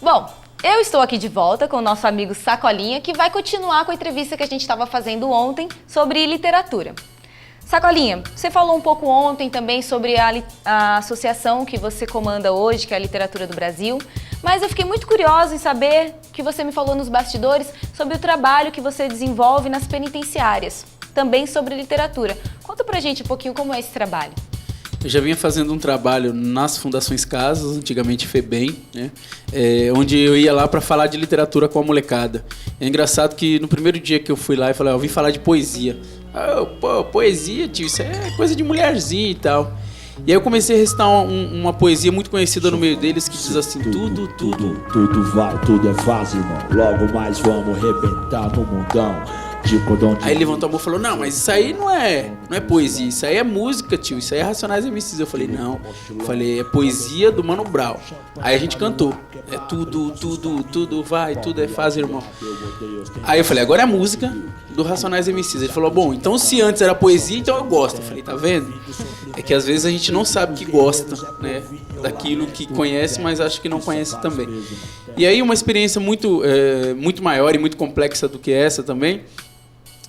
Bom, eu estou aqui de volta com o nosso amigo Sacolinha, que vai continuar com a entrevista que a gente estava fazendo ontem sobre literatura. Sacolinha, você falou um pouco ontem também sobre a associação que você comanda hoje, que é a Literatura do Brasil, mas eu fiquei muito curiosa em saber que você me falou nos bastidores sobre o trabalho que você desenvolve nas penitenciárias, também sobre literatura. Conta pra gente um pouquinho como é esse trabalho. Eu já vinha fazendo um trabalho nas Fundações Casas, antigamente FEBEM, né? Onde eu ia lá para falar de literatura com a molecada. É engraçado que no primeiro dia que eu fui lá, eu falei, eu vim falar de poesia. Pô, poesia, tio, isso é coisa de mulherzinha e tal. E aí eu comecei a recitar uma poesia muito conhecida no meio deles, que diz assim, tudo vai, tudo é fácil, irmão. Logo mais vamos arrebentar no mundão. Aí ele levantou a mão e falou, não, mas isso aí não é poesia, isso aí é música, tio, isso aí é Racionais MCs. Eu falei, não, é poesia do Mano Brown. Aí a gente cantou, tudo vai, tudo é fácil, irmão. Aí eu falei, agora é a música do Racionais MCs. Ele falou, bom, então se antes era poesia, então eu gosto. Eu falei, tá vendo? É que às vezes a gente não sabe que gosta, né, daquilo que conhece, mas acha que não conhece também. E aí uma experiência muito maior e muito complexa do que essa também,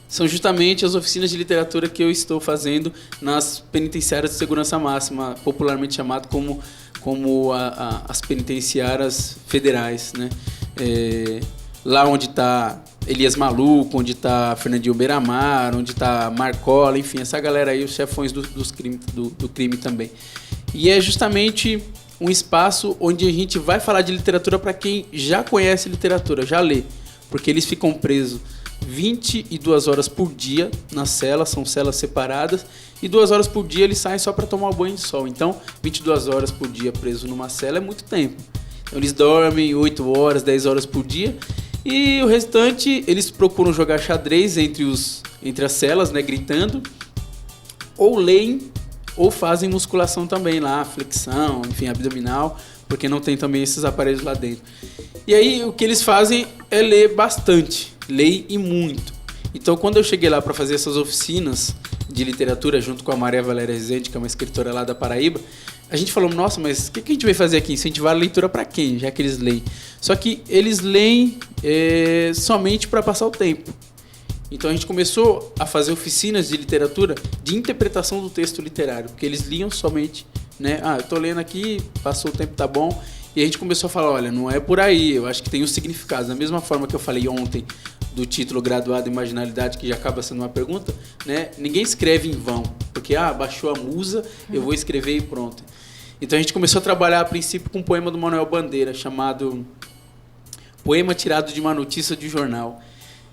são justamente as oficinas de literatura que eu estou fazendo nas penitenciárias de segurança máxima, popularmente chamado como as penitenciárias federais, né? Lá onde está Elias Maluco, onde está Fernandinho Beiramar, onde está Marcola, enfim, essa galera aí, os chefões do crime também. E é justamente um espaço onde a gente vai falar de literatura para quem já conhece literatura, já lê, porque eles ficam presos 22 horas por dia na cela, são celas separadas, e 2 horas por dia eles saem só para tomar um banho de sol. Então, 22 horas por dia preso numa cela é muito tempo. Então, eles dormem 8 horas, 10 horas por dia, e o restante eles procuram jogar xadrez entre as celas, né, gritando, ou leem, ou fazem musculação também lá, flexão, enfim, abdominal, porque não tem também esses aparelhos lá dentro. E aí, o que eles fazem é ler bastante. Leio e muito. Então, quando eu cheguei lá para fazer essas oficinas de literatura junto com a Maria Valéria Rezende, que é uma escritora lá da Paraíba, a gente falou, nossa, mas o que a gente vai fazer aqui? Incentivar a leitura para quem, já que eles leem? Só que eles leem somente para passar o tempo. Então, a gente começou a fazer oficinas de literatura de interpretação do texto literário, porque eles liam somente, né? Eu estou lendo aqui, passou o tempo, tá bom. E a gente começou a falar, olha, não é por aí, eu acho que tem um significado. Da mesma forma que eu falei ontem do título Graduado em Marginalidade, que já acaba sendo uma pergunta, né? Ninguém escreve em vão, porque baixou a musa, eu vou escrever e pronto. Então a gente começou a trabalhar a princípio com um poema do Manuel Bandeira, chamado Poema Tirado de uma Notícia de Jornal,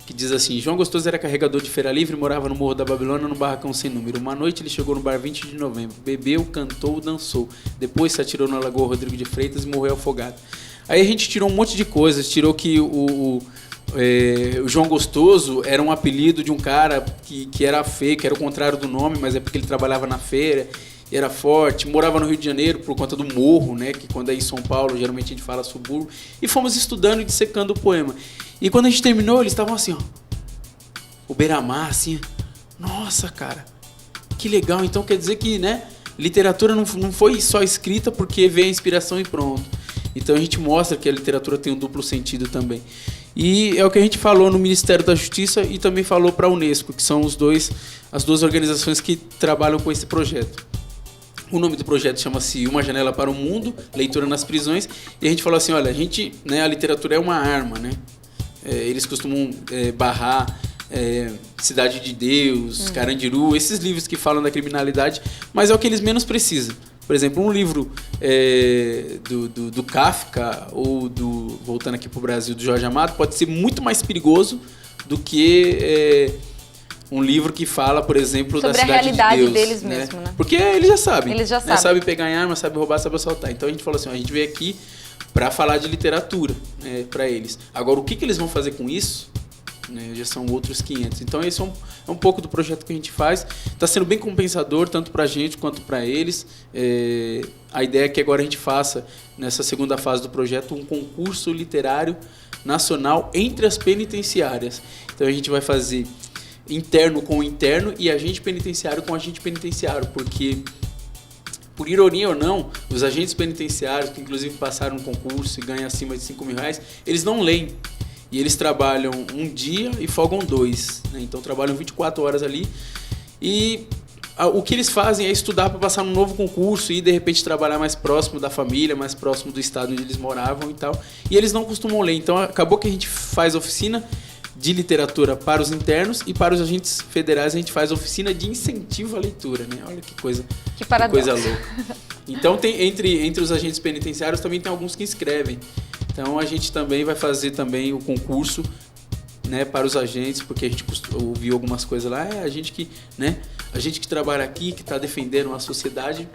que diz assim, João Gostoso era carregador de feira livre, morava no Morro da Babilônia, num barracão sem número. Uma noite ele chegou no bar 20 de novembro, bebeu, cantou, dançou. Depois se atirou na Lagoa Rodrigo de Freitas e morreu afogado. Aí a gente tirou um monte de coisas, tirou que o João Gostoso era um apelido de um cara que era feio, que era o contrário do nome, mas é porque ele trabalhava na feira, era forte, morava no Rio de Janeiro por conta do morro, né, que quando é em São Paulo, geralmente a gente fala subúrbio, e fomos estudando e dissecando o poema. E quando a gente terminou, eles estavam assim, ó, o Beiramar, assim, nossa, cara, que legal, então quer dizer que, né, literatura não foi só escrita porque veio a inspiração e pronto. Então a gente mostra que a literatura tem um duplo sentido também. E é o que a gente falou no Ministério da Justiça e também falou para a Unesco, que são as duas organizações que trabalham com esse projeto. O nome do projeto chama-se Uma Janela para o Mundo, Leitura nas Prisões, e a gente falou assim, olha, a literatura é uma arma, né? Eles costumam barrar Cidade de Deus, Carandiru, esses livros que falam da criminalidade, mas é o que eles menos precisam. Por exemplo, um livro do Kafka ou voltando aqui para o Brasil, do Jorge Amado, pode ser muito mais perigoso do que um livro que fala, por exemplo, sobre da Cidade de Deus. Sobre a realidade deles mesmo, né? Porque eles já sabem. Eles já né? sabem. Sabe pegar em arma, sabe roubar, sabe assaltar. Então a gente falou assim, a gente veio aqui para falar de literatura, para eles. Agora, o que eles vão fazer com isso? Já são outros 500. Então esse é um pouco do projeto que a gente faz. Está sendo bem compensador, tanto para a gente quanto para eles. A ideia é que agora a gente faça, nessa segunda fase do projeto, um concurso literário nacional entre as penitenciárias. Então a gente vai fazer interno com interno e agente penitenciário com agente penitenciário, porque por ironia ou não, os agentes penitenciários, que inclusive passaram um concurso e ganham acima de R$5.000, eles não leem. E eles trabalham um dia e folgam 2, né? Então trabalham 24 horas ali. E o que eles fazem é estudar para passar num novo concurso e de repente trabalhar mais próximo da família, mais próximo do estado onde eles moravam e tal. E eles não costumam ler. Então acabou que a gente faz oficina de literatura para os internos e para os agentes federais a gente faz oficina de incentivo à leitura, né? Olha que coisa louca. Então tem entre os agentes penitenciários também tem alguns que inscrevem. Então a gente também vai fazer também o concurso, né, para os agentes, porque a gente ouviu algumas coisas lá, a gente que trabalha aqui, que está defendendo a sociedade,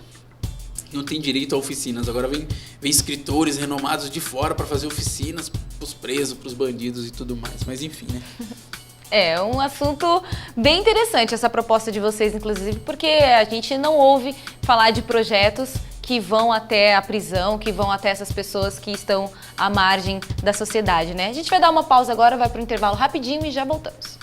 não tem direito a oficinas. Agora vem escritores renomados de fora para fazer oficinas para os presos, para os bandidos e tudo mais. Mas enfim, né? É um assunto bem interessante essa proposta de vocês, inclusive, porque a gente não ouve falar de projetos que vão até a prisão, que vão até essas pessoas que estão à margem da sociedade, né? A gente vai dar uma pausa agora, vai para o intervalo rapidinho e já voltamos.